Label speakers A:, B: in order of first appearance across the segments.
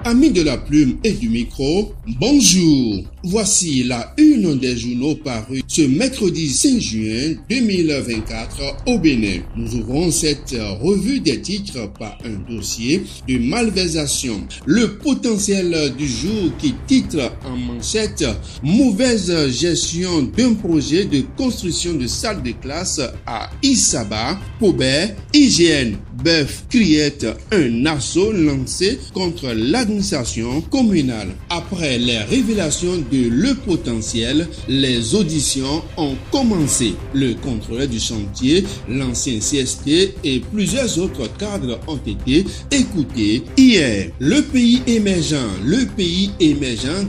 A: Amis de la plume et du micro, bonjour. Voici la une des journaux parus ce mercredi 5 juin 2024 au Bénin. Nous ouvrons cette revue des titres par un dossier de malversation. Le potentiel du jour qui titre en manchette « Mauvaise gestion d'un projet de construction de salle de classe à Isaba, Pobert, IGN, Bœuf, Criette, un assaut lancé contre l'administration communale. Après les révélations de Le Potentiel, les auditions ont commencé. Le contrôleur du chantier, l'ancien CST et plusieurs autres cadres ont été écoutés hier. Le pays émergent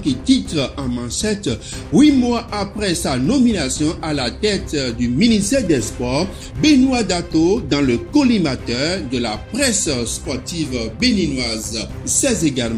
A: qui titre en manchette 8 mois après sa nomination à la tête du ministère des Sports, Benoît Dato dans le collimateur de la presse sportive béninoise. Ces égarements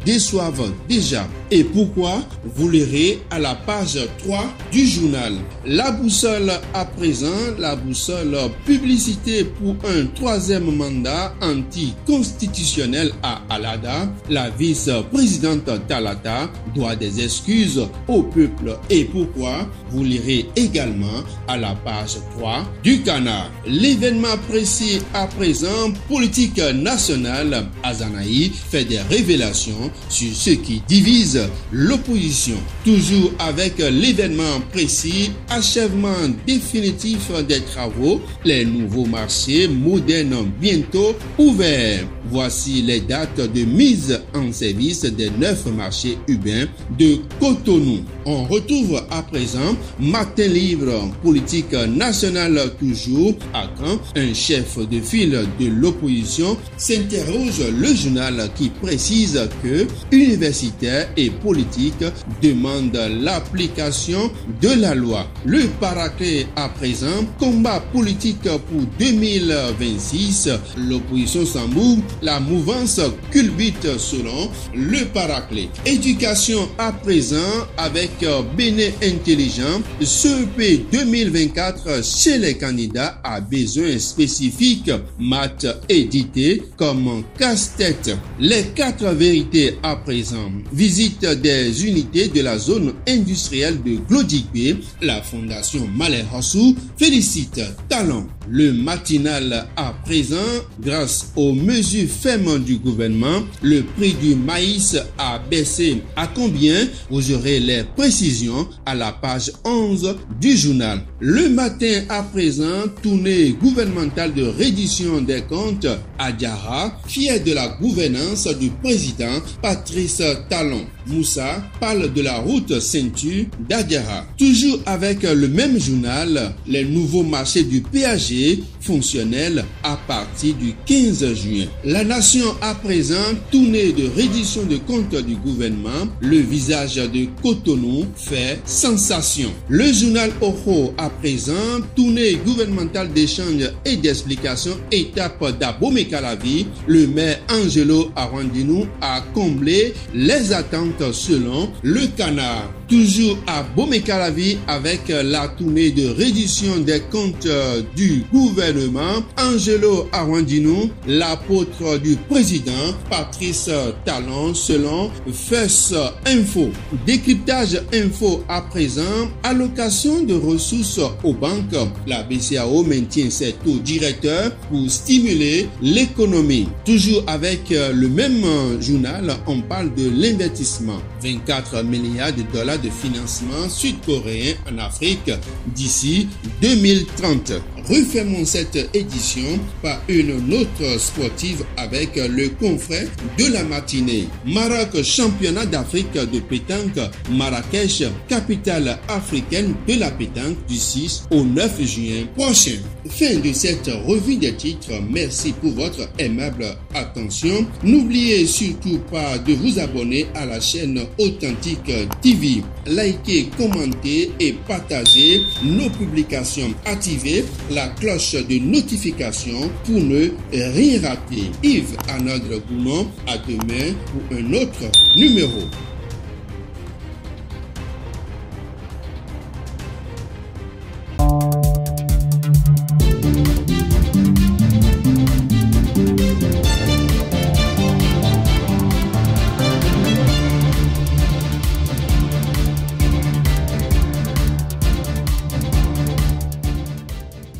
A: déçoivent déjà. Et pourquoi? Vous lirez à la page 3 du journal. La boussole à présent, la boussole publicité pour un troisième mandat anticonstitutionnel à Alada. La vice-présidente Talata doit des excuses au peuple. Et pourquoi? Vous lirez également à la page 3 du Canard. L'événement précis à présent, politique nationale, Azanaï fait des révélations sur ce qui divise l'opposition. Toujours avec l'événement précis, achèvement définitif des travaux, les nouveaux marchés modernes bientôt ouverts. Voici les dates de mise en service des 9 marchés urbains de Cotonou. On retrouve à présent Matin Libre, politique nationale toujours. À quand un chef de file de l'opposition s'interroge le journal qui précise que universitaires et politiques demandent l'application de la loi. Le paraclet à présent, combat politique pour 2026. L'opposition s'en mouve, la mouvance culbute selon le paraclet. Éducation à présent avec Bénin intelligent. CEP 2024 chez les candidats à besoins spécifiques, maths édité comme casse-tête. Les 4 vérités à présent. Visite des unités de la zone industrielle de Glodikbe. La fondation Malé Hassou félicite Talon. Le matinal à présent, grâce aux mesures fermes du gouvernement, le prix du maïs a baissé. À combien? Vous aurez les précisions à la page 11 du journal. Le matin à présent, tournée gouvernementale de reddition des comptes à Diarra, fier de la gouvernance du président Patrice Talon. Moussa parle de la route ceinture d'Adiara. Toujours avec le même journal, les nouveaux marchés du péage fonctionnels à partir du 15 juin. La Nation à présent, tournée de reddition de comptes du gouvernement, le visage de Cotonou fait sensation. Le journal Oro à présent, tournée gouvernementale d'échange et d'explication, étape d'Abomey-Calavi, le maire Angelo Arwandinou a comblé les attentes selon le Canard. Toujours à Abomey-Calavi avec la tournée de reddition des comptes du gouvernement, Angelo Arwandinou, l'apôtre du président Patrice Talon selon First Info. Décryptage info à présent, allocation de ressources aux banques. La BCAO maintient ses taux directeurs pour stimuler l'économie. Toujours avec le même journal, on parle de l'investissement. 24 milliards de dollars de financement sud-coréen en Afrique d'ici 2030. Refermons cette édition par une note sportive avec le confrère de la matinée. Maroc, championnat d'Afrique de pétanque, Marrakech, capitale africaine de la pétanque du 6 au 9 juin prochain. Fin de cette revue des titres. Merci pour votre aimable attention. N'oubliez surtout pas de vous abonner à la chaîne Authentique TV. Likez, commentez et partagez nos publications. Activez la cloche de notification pour ne rien rater. Yves Anadre Goumon, à demain pour un autre numéro.